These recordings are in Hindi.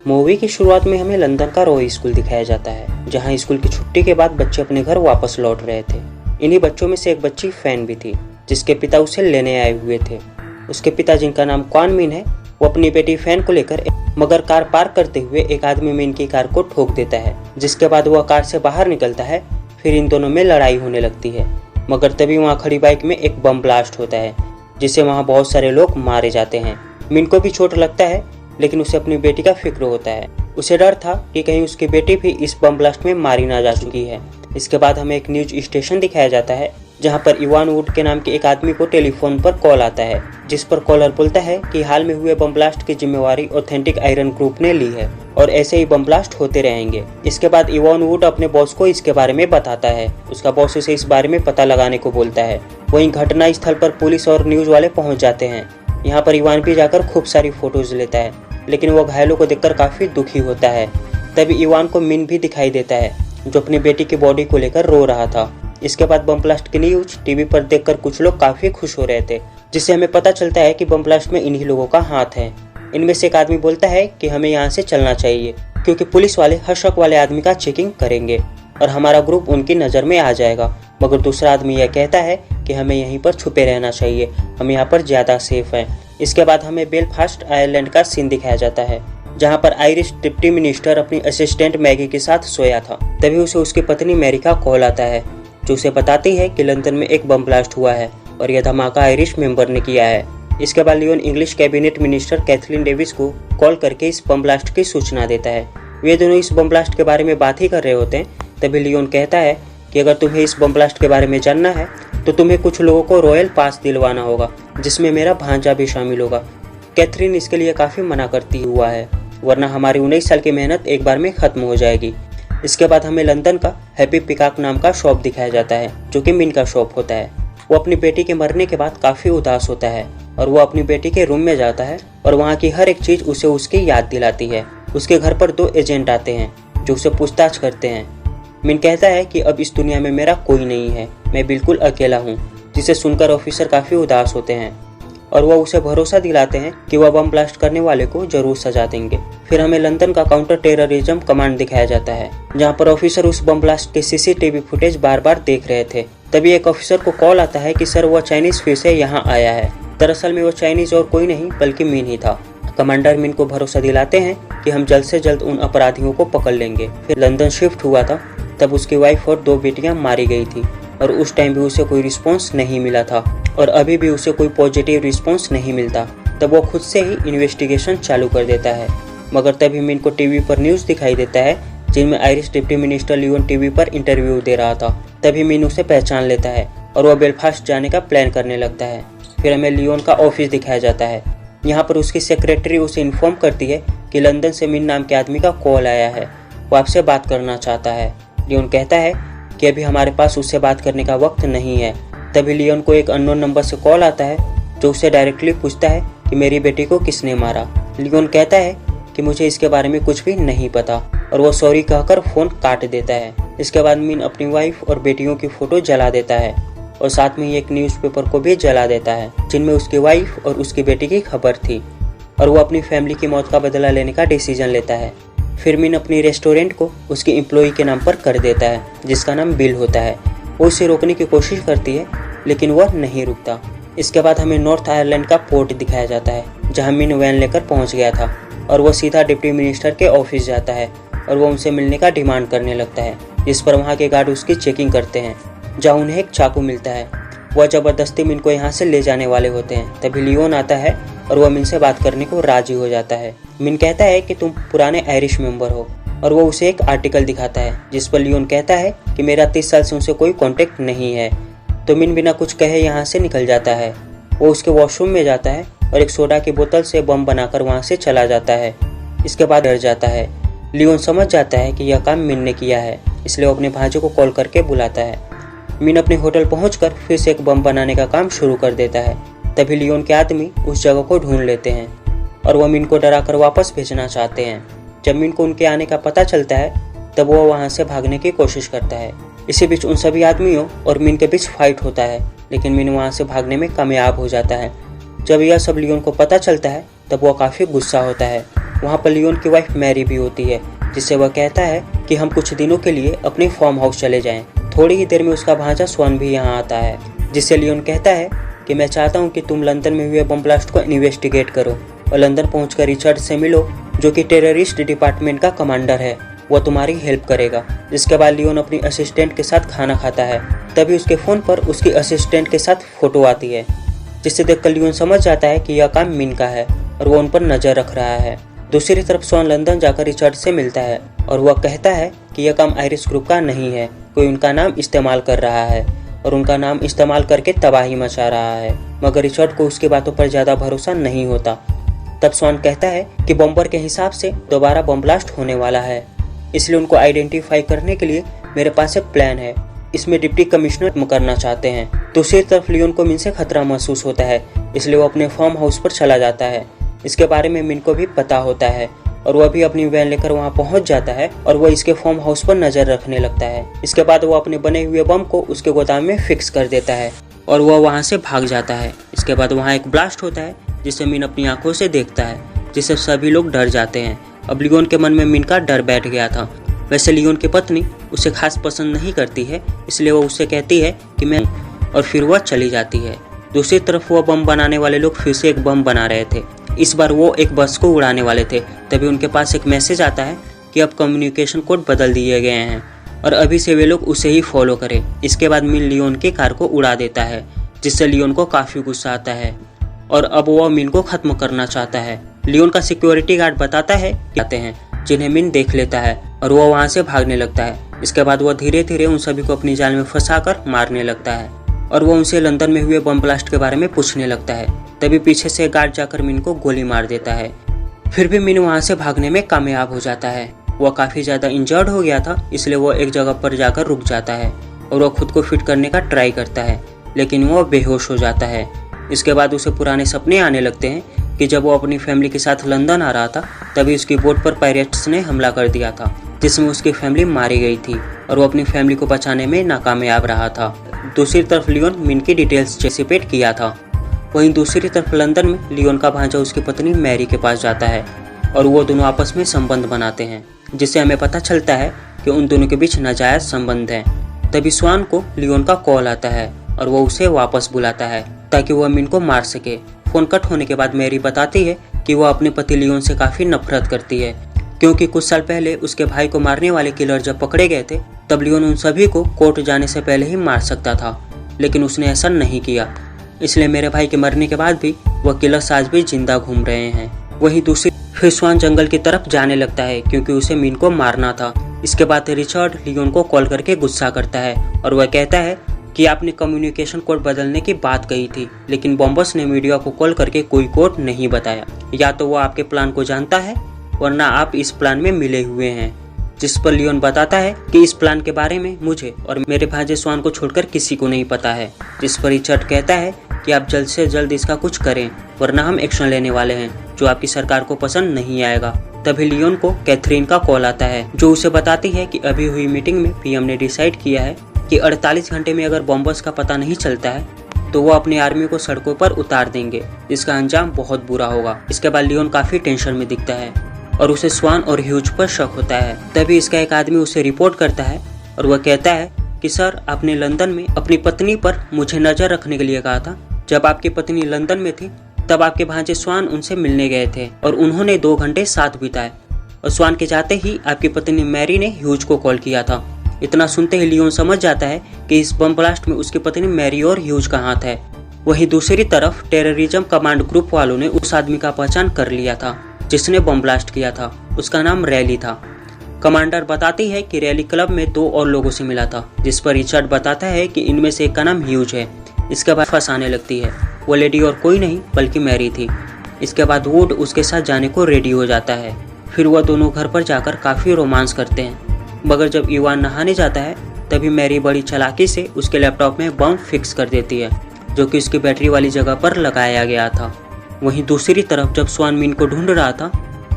मूवी की शुरुआत में हमें लंदन का रॉय स्कूल दिखाया जाता है, जहां स्कूल की छुट्टी के बाद बच्चे अपने घर वापस लौट रहे थे। इन्हीं बच्चों में से एक बच्ची फैन भी थी, जिसके पिता उसे लेने आए हुए थे। उसके पिता, जिनका नाम क्वान मिन है, वो अपनी बेटी फैन को लेकर मगर कार पार्क करते हुए एक आदमी मिन की कार को ठोक देता है, जिसके बाद वह कार से बाहर निकलता है। फिर इन दोनों में लड़ाई होने लगती है, मगर तभी वहाँ खड़ी बाइक में एक बम ब्लास्ट होता है, जिससे वहाँ बहुत सारे लोग मारे जाते हैं। मिन को भी चोट लगता है, लेकिन उसे अपनी बेटी का फिक्र होता है। उसे डर था कि कहीं उसकी बेटी भी इस बम ब्लास्ट में मारी ना जा चुकी है। इसके बाद हमें एक न्यूज स्टेशन दिखाया जाता है, जहां पर इवान वुड के नाम के एक आदमी को टेलीफोन पर कॉल आता है, जिस पर कॉलर बोलता है कि हाल में हुए बम ब्लास्ट की जिम्मेवारी ऑथेंटिक आयरन ग्रुप ने ली है और ऐसे ही बम ब्लास्ट होते रहेंगे। इसके बाद इवान वुड अपने बॉस को इसके बारे में बताता है। उसका बॉस उसे इस बारे में पता लगाने को बोलता है। वहीं घटना स्थल पर पुलिस और न्यूज वाले पहुंच जाते हैं। यहाँ पर इवान भी जाकर खूब सारी फोटोज लेता है, लेकिन वो घायलों को देखकर काफी दुखी होता है। तभी इवान को मिन भी दिखाई देता है, जो अपनी बेटी की बॉडी को लेकर रो रहा था। इसके बाद बम ब्लास्ट की न्यूज टीवी पर देखकर कुछ लोग काफी खुश हो रहे थे, जिससे हमें पता चलता है कि बम ब्लास्ट में इन्हीं लोगों का हाथ है। इनमें से एक आदमी बोलता है कि हमें यहाँ से चलना चाहिए, क्योंकि पुलिस वाले हर शक वाले आदमी का चेकिंग करेंगे और हमारा ग्रुप उनकी नजर में आ जाएगा। मगर दूसरा आदमी यह कहता है कि हमें यहीं पर छुपे रहना चाहिए, हम यहाँ पर ज्यादा सेफ हैं। इसके बाद हमें बेलफास्ट आयरलैंड का सीन दिखाया जाता है, जहाँ पर आयरिश डिप्टी मिनिस्टर अपनी असिस्टेंट मैगी के साथ सोया था। तभी उसे उसकी पत्नी मैरी का कॉल आता है, जो उसे बताती है कि लंदन में एक बम ब्लास्ट हुआ है और यह धमाका आयरिश मेंबर ने किया है। इसके बाद Leon English cabinet minister Catherine Davis को कॉल करके इस बम ब्लास्ट की सूचना देता है। वे दोनों इस बम ब्लास्ट के बारे में बात ही कर रहे होते हैं। तभी लियोन कहता है कि अगर तुम्हें इस बम ब्लास्ट के बारे में जानना है तो तुम्हें कुछ लोगों को रॉयल पास दिलवाना होगा, जिसमें मेरा भांजा भी शामिल होगा। कैथरीन इसके लिए काफी मना करती हुआ है, वरना हमारी 19 साल की मेहनत एक बार में खत्म हो जाएगी। इसके बाद हमें लंदन का हैप्पी पिकॉक नाम का शॉप दिखाया जाता है, जो कि मिन का शॉप होता है। वो अपनी बेटी के मरने के बाद काफी उदास होता है और वो अपनी बेटी के रूम में जाता है और वहाँ की हर एक चीज उसे उसकी याद दिलाती है। उसके घर पर 2 एजेंट आते हैं, जो उसे पूछताछ करते हैं। मिन कहता है कि अब इस दुनिया में मेरा कोई नहीं है, मैं बिल्कुल अकेला हूँ, जिसे सुनकर ऑफिसर काफी उदास होते हैं और वह उसे भरोसा दिलाते हैं कि वह बम ब्लास्ट करने वाले को जरूर सजा देंगे। फिर हमें लंदन का काउंटर टेररिज्म कमांड दिखाया जाता है, जहां पर ऑफिसर उस बम ब्लास्ट के सीसीटीवी फुटेज बार बार देख रहे थे। तभी एक ऑफिसर को कॉल आता है कि सर, वह चाइनीज फिर से यहाँ आया है। दरअसल में वो चाइनीज और कोई नहीं बल्कि मिन ही था। कमांडर मिन को भरोसा दिलाते हैं कि हम जल्द से जल्द उन अपराधियों को पकड़ लेंगे। फिर लंदन शिफ्ट हुआ था, तब उसकी वाइफ और 2 बेटियां मारी गई थी और उस टाइम भी उसे कोई रिस्पॉन्स नहीं मिला था और अभी भी उसे कोई पॉजिटिव रिस्पॉन्स नहीं मिलता। तब वो खुद से ही इन्वेस्टिगेशन चालू कर देता है। मगर तभी मिन को टीवी पर न्यूज़ दिखाई देता है, जिनमें Irish deputy minister Leon TV पर इंटरव्यू दे रहा था। तभी मिन उसे पहचान लेता है और वह बेलफास्ट जाने का प्लान करने लगता है। फिर हमें लियोन का ऑफिस दिखाया जाता है। यहाँ पर उसकी सेक्रेटरी उसे इन्फॉर्म करती है कि लंदन से मिन नाम के आदमी का कॉल आया है, वो आपसे बात करना चाहता है। लियोन कहता है कि अभी हमारे पास उससे बात करने का वक्त नहीं है। तभी लियोन को एक अननोन नंबर से कॉल आता है, जो उससे डायरेक्टली पूछता है कि मेरी बेटी को किसने मारा। लियोन कहता है कि मुझे इसके बारे में कुछ भी नहीं पता और वो सॉरी कहकर फोन काट देता है। इसके बाद मिन अपनी वाइफ और बेटियों की फोटो जला देता है और साथ में ही एक न्यूज़पेपर को भी जला देता है, जिनमें उसकी वाइफ और उसकी बेटी की खबर थी और वो अपनी फैमिली की मौत का बदला लेने का डिसीजन लेता है। फिर मिन अपनी रेस्टोरेंट को उसके एम्प्लॉय के नाम पर कर देता है, जिसका नाम बिल होता है। वो उसे रोकने की कोशिश करती है, लेकिन वह नहीं रुकता। इसके बाद हमें नॉर्थ आयरलैंड का पोर्ट दिखाया जाता है, जहां मिन वैन लेकर पहुंच गया था और वह सीधा डिप्टी मिनिस्टर के ऑफिस जाता है और वो उनसे मिलने का डिमांड करने लगता है, जिस पर वहाँ के गार्ड उसकी चेकिंग करते हैं, जहाँ उन्हें एक चाकू मिलता है। वह जबरदस्ती मिन को यहाँ से ले जाने वाले होते हैं। तभी लियोन आता है और वह मिन से बात करने को राजी हो जाता है। मिन कहता है कि तुम पुराने आयरिश मेंबर हो और वो उसे एक आर्टिकल दिखाता है, जिस पर लियोन कहता है कि मेरा 30 साल से उनसे कोई कांटेक्ट नहीं है। तो मिन बिना कुछ कहे यहाँ से निकल जाता है। वो उसके वॉशरूम में जाता है और एक सोडा की बोतल से बम बनाकर वहाँ से चला जाता है। इसके बाद डर जाता है। लियोन समझ जाता है कि यह काम मिन ने किया है, इसलिए वो अपने भांजे को कॉल करके बुलाता है। मिन अपने होटल पहुंचकर फिर से एक बम बनाने का काम शुरू कर देता है। तभी लियोन के आदमी उस जगह को ढूंढ लेते हैं और वह मिन को डराकर वापस भेजना चाहते हैं। जब मिन को उनके आने का पता चलता है, तब वह वहां से भागने की कोशिश करता है। इसी बीच उन सभी आदमियों और मिन के बीच फाइट होता है, लेकिन मिन वहां से भागने में कामयाब हो जाता है। जब यह सब लियोन को पता चलता है, तब वह काफी गुस्सा होता है वहाँ पर लियोन की वाइफ मैरी भी होती है, जिससे वह कहता है कि हम कुछ दिनों के लिए अपने फार्म हाउस चले जाएं। थोड़ी ही देर में उसका भांजा स्वान भी यहाँ आता है, जिससे लियोन कहता है कि मैं चाहता हूँ कि तुम लंदन में हुए बम ब्लास्ट को इन्वेस्टिगेट करो और लंदन पहुंचकर रिचर्ड से मिलो, जो कि टेररिस्ट डिपार्टमेंट का कमांडर है। वह तुम्हारी हेल्प करेगा। जिसके बाद लियोन अपनी असिस्टेंट के साथ खाना खाता है। तभी उसके फ़ोन पर उसकी असिस्टेंट के साथ फ़ोटो आती है, जिसे देखकर लियोन समझ जाता है कि यह काम मिन का है और वो उन पर नज़र रख रहा है। दूसरी तरफ स्वान लंदन जाकर रिचर्ड से मिलता है और वह कहता है कि यह काम आयरिश ग्रुप का नहीं है, कोई उनका नाम इस्तेमाल कर रहा है और उनका नाम इस्तेमाल करके तबाही मचा रहा है। मगर रिचर्ड को उसकी बातों पर ज़्यादा भरोसा नहीं होता। तब स्वान कहता है कि बम्बर के हिसाब से दोबारा बम ब्लास्ट होने वाला है, इसलिए उनको आइडेंटिफाई करने के लिए मेरे पास एक प्लान है। इसमें डिप्टी कमिश्नर करना चाहते हैं। दूसरी तरफ लियोन को मिन से खतरा महसूस होता है, इसलिए वो अपने फार्म हाउस पर चला जाता है। इसके बारे में मिन को भी पता होता है और वह भी अपनी वैन लेकर वहां पहुंच जाता है और वह इसके फार्म हाउस पर नजर रखने लगता है। इसके बाद वो अपने बने हुए बम को उसके गोदाम में फिक्स कर देता है और वह वहां से भाग जाता है। इसके बाद वहां एक ब्लास्ट होता है, जिसे मिन अपनी आंखों से देखता है, जिससे सभी लोग डर जाते हैं। अब लियोन के मन में मिन का डर बैठ गया था। वैसे लियोन की पत्नी उसे खास पसंद नहीं करती है, इसलिए वो उससे कहती है कि मैं, और फिर वह चली जाती है। दूसरी तरफ वह बम बनाने वाले लोग फिर से एक बम बना रहे थे। इस बार वो एक बस को उड़ाने वाले थे। तभी उनके पास एक मैसेज आता है कि अब कम्युनिकेशन कोड बदल दिए गए हैं और अभी से वे लोग उसे ही फॉलो करें। इसके बाद मिन लियोन की कार को उड़ा देता है, जिससे लियोन को काफ़ी गुस्सा आता है और अब वह मिन को ख़त्म करना चाहता है। लियोन का सिक्योरिटी गार्ड बताता है कि आते हैं, जिन्हें मिन देख लेता है और वह वहाँ से भागने लगता है। इसके बाद वह धीरे धीरे उन सभी को अपनी जाल में फंसाकर मारने लगता है और वह उनसे लंदन में हुए बम ब्लास्ट के बारे में पूछने लगता है। तभी पीछे से गार्ड जाकर मिन को गोली मार देता है। फिर भी मिन वहाँ से भागने में कामयाब हो जाता है। वह काफ़ी ज़्यादा इंजर्ड हो गया था, इसलिए वह एक जगह पर जाकर रुक जाता है और वह खुद को फिट करने का ट्राई करता है, लेकिन वह बेहोश हो जाता है। इसके बाद उसे पुराने सपने आने लगते हैं कि जब वो अपनी फैमिली के साथ लंदन आ रहा था, तभी उसकी बोट पर पायरेट्स ने हमला कर दिया था, जिसमें उसकी फैमिली मारी गई थी और वो अपनी फैमिली को बचाने में नाकामयाब रहा था। दूसरी तरफ लियोन मिन की डिटेल्स एंटिसिपेट किया था। वहीं दूसरी तरफ लंदन में लियोन का भांजा उसकी पत्नी मैरी के पास जाता है और वो दोनों आपस में संबंध बनाते हैं, जिससे हमें पता चलता है कि उन दोनों के बीच नाजायज संबंध है। तभी स्वान को लियोन का कॉल आता है और वो उसे वापस बुलाता है ताकि वह मिन को मार सके। फोन कट होने के बाद मैरी बताती है कि वह अपने पति लियोन से काफ़ी नफरत करती है, क्योंकि कुछ साल पहले उसके भाई को मारने वाले किलर जब पकड़े गए थे, तब लियोन उन सभी को कोर्ट जाने से पहले ही मार सकता था, लेकिन उसने ऐसा नहीं किया। इसलिए मेरे भाई के मरने के बाद भी वह किलर्स आज भी जिंदा घूम रहे हैं। वहीं दूसरी फिर स्वान जंगल की तरफ जाने लगता है, क्योंकि उसे मिन को मारना था। इसके बाद रिचर्ड लियोन को कॉल करके गुस्सा करता है और वह कहता है कि आपने कम्युनिकेशन कोड बदलने की बात कही थी, लेकिन बॉम्बर्स ने मीडिया को कॉल करके कोई कोड नहीं बताया। या तो वो आपके प्लान को जानता है, वरना आप इस प्लान में मिले हुए हैं। जिस पर लियोन बताता है कि इस प्लान के बारे में मुझे और मेरे भांजे स्वान को छोड़कर किसी को नहीं पता है। जिस पर रिचर्ड कहता है कि आप जल्द से जल्द इसका कुछ करें, वरना हम एक्शन लेने वाले हैं जो आपकी सरकार को पसंद नहीं आएगा। तभी लियोन को कैथरीन का कॉल आता है, जो उसे बताती है कि अभी हुई मीटिंग में पीएम ने डिसाइड किया है कि 48 घंटे में अगर बॉम्बर्स का पता नहीं चलता है तो वो अपनी आर्मी को सड़कों पर उतार देंगे, जिसका अंजाम बहुत बुरा होगा। इसके बाद लियोन काफी टेंशन में दिखता है और उसे स्वान और ह्यूज पर शक होता है। तभी इसका एक आदमी उसे रिपोर्ट करता है और वह कहता है कि सर, आपने लंदन में अपनी पत्नी पर मुझे नजर रखने के लिए कहा था। जब आपकी पत्नी लंदन में थी तब आपके भांजे स्वान उनसे मिलने गए थे और उन्होंने 2 घंटे साथ बिताए और स्वान के जाते ही आपकी पत्नी मैरी ने ह्यूज को कॉल किया था। इतना सुनते ही लियोन समझ जाता है कि इस बम ब्लास्ट में उसकी पत्नी मैरी और ह्यूज का हाथ है। वहीं दूसरी तरफ टेररिज्म कमांड ग्रुप वालों ने उस आदमी का पहचान कर लिया था जिसने बम ब्लास्ट किया था। उसका नाम रैली था। कमांडर बताती है कि रैली क्लब में 2 और लोगों से मिला था, जिस पर रिचर्ड बताता है कि इनमें से एक का नाम ह्यूज है। इसके बाद फंसाने लगती है। वो लेडी और कोई नहीं बल्कि मैरी थी। इसके बाद वुड उसके साथ जाने को रेडी हो जाता है। फिर वह दोनों घर पर जाकर काफ़ी रोमांस करते हैं। मगर जब इवान नहाने जाता है तभी मैरी बड़ी चालाकी से उसके लैपटॉप में बम फिक्स कर देती है, जो कि उसकी बैटरी वाली जगह पर लगाया गया था। वहीं दूसरी तरफ जब स्वान मिन को ढूंढ रहा था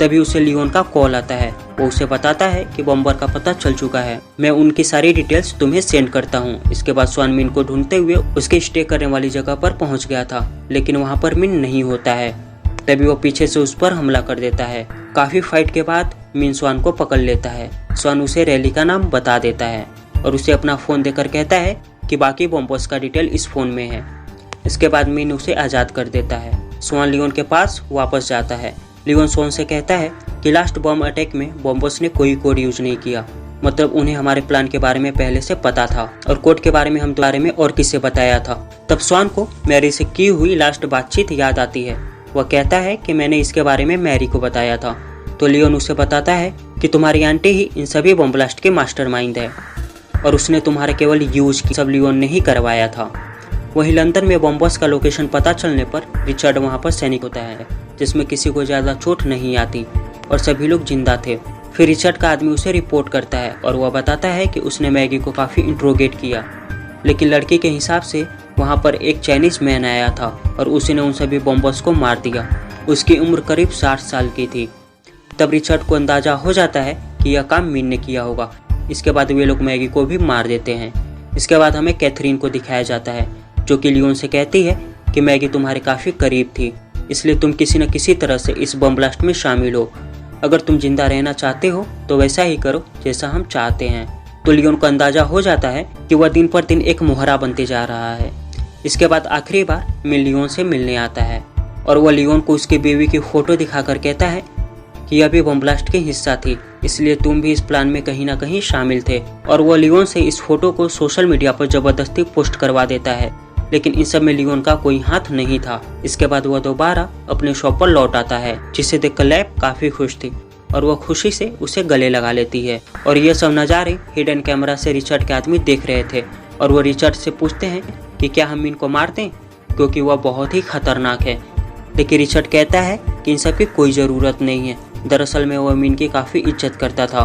तभी उसे लियोन का कॉल आता है। वो उसे बताता है कि बम्बर का पता चल चुका है, मैं उनकी सारी डिटेल्स तुम्हें सेंड करता हूँ। इसके बाद स्वान मिन को ढूंढते हुए उसके स्टे करने वाली जगह पर पहुँच गया था, लेकिन वहाँ पर मिन नहीं होता है। तभी वो पीछे से उस पर हमला कर देता है। काफी फाइट के बाद मीन स्वान को पकड़ लेता है। स्वान उसे रैली का नाम बता देता है और उसे अपना फोन देकर कहता है कि बाकी बॉम्बर्स का डिटेल इस फोन में है। इसके बाद मीन उसे आज़ाद कर देता है। स्वान लियोन के पास वापस जाता है। लियोन स्वान से कहता है कि लास्ट बॉम्ब अटैक में बॉम्बर्स ने कोई कोड यूज नहीं किया, मतलब उन्हें हमारे प्लान के बारे में पहले से पता था और कोड के बारे में हम बारे में और किसे बताया था। तब स्वान को मैरी से की हुई लास्ट बातचीत याद आती है। वह कहता है कि मैंने इसके बारे में मैरी को बताया था। तो लियोन उसे बताता है कि तुम्हारी आंटी ही इन सभी बॉम्ब ब्लास्ट के मास्टरमाइंड है और उसने तुम्हारे केवल यूज की सब लियोन ने ही करवाया था। वहीं लंदन में बॉम्बर्स का लोकेशन पता चलने पर रिचर्ड वहां पर सैनिक होता है, जिसमें किसी को ज़्यादा चोट नहीं आती और सभी लोग जिंदा थे। फिर रिचर्ड का आदमी उसे रिपोर्ट करता है और वह बताता है कि उसने मैगी को काफ़ी इंट्रोगेट किया, लेकिन लड़की के हिसाब से वहाँ पर एक चाइनीज मैन आया था और उसने उन सभी बॉम्बर्स को मार दिया। उसकी उम्र करीब 60 साल की थी। तब रिचर्ड को अंदाजा हो जाता है कि यह काम मीन ने किया होगा। इसके बाद वे लोग मैगी को भी मार देते हैं। इसके बाद हमें कैथरीन को दिखाया जाता है, जो कि लियोन से कहती है कि मैगी तुम्हारे काफ़ी करीब थी, इसलिए तुम किसी न किसी तरह से इस बम ब्लास्ट में शामिल हो। अगर तुम जिंदा रहना चाहते हो तो वैसा ही करो जैसा हम चाहते हैं। तो लियोन को अंदाजा हो जाता है कि वह दिन पर दिन एक मोहरा बनते जा रहा है। इसके बाद आखिरी बार मिन लियोन से मिलने आता है और वह लियोन को उसकी बीवी की फोटो दिखाकर कहता है कि यह भी बम ब्लास्ट की हिस्सा थी, इसलिए तुम भी इस प्लान में कहीं ना कहीं शामिल थे। और वह लियोन से इस फोटो को सोशल मीडिया पर जबरदस्ती पोस्ट करवा देता है, लेकिन इन सब में लियोन का कोई हाथ नहीं था। इसके बाद वह दोबारा अपने शॉप पर लौट आता है, जिसे देखकर लैब काफी खुश थी और वह खुशी से उसे गले लगा लेती है। और ये सब नज़ारे हिडन कैमरा से रिचर्ड के आदमी देख रहे थे और वो रिचर्ड से पूछते हैं कि क्या हम मीन को मार दें, क्योंकि वह बहुत ही खतरनाक है। लेकिन रिचर्ड कहता है कि इन सब की कोई ज़रूरत नहीं है। दरअसल में वह मीन की काफ़ी इज्जत करता था,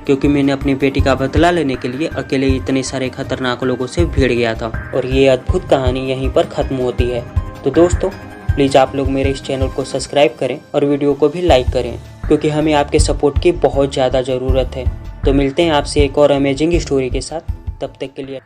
क्योंकि मैंने अपनी बेटी का बदला लेने के लिए अकेले इतने सारे खतरनाक लोगों से भिड़ गया था। और ये अद्भुत कहानी यहीं पर ख़त्म होती है। तो दोस्तों प्लीज़ आप लोग मेरे इस चैनल को सब्सक्राइब करें और वीडियो को भी लाइक करें, क्योंकि हमें आपके सपोर्ट की बहुत ज़्यादा ज़रूरत है। तो मिलते हैं आपसे एक और अमेजिंग स्टोरी के साथ, तब तक के लिए।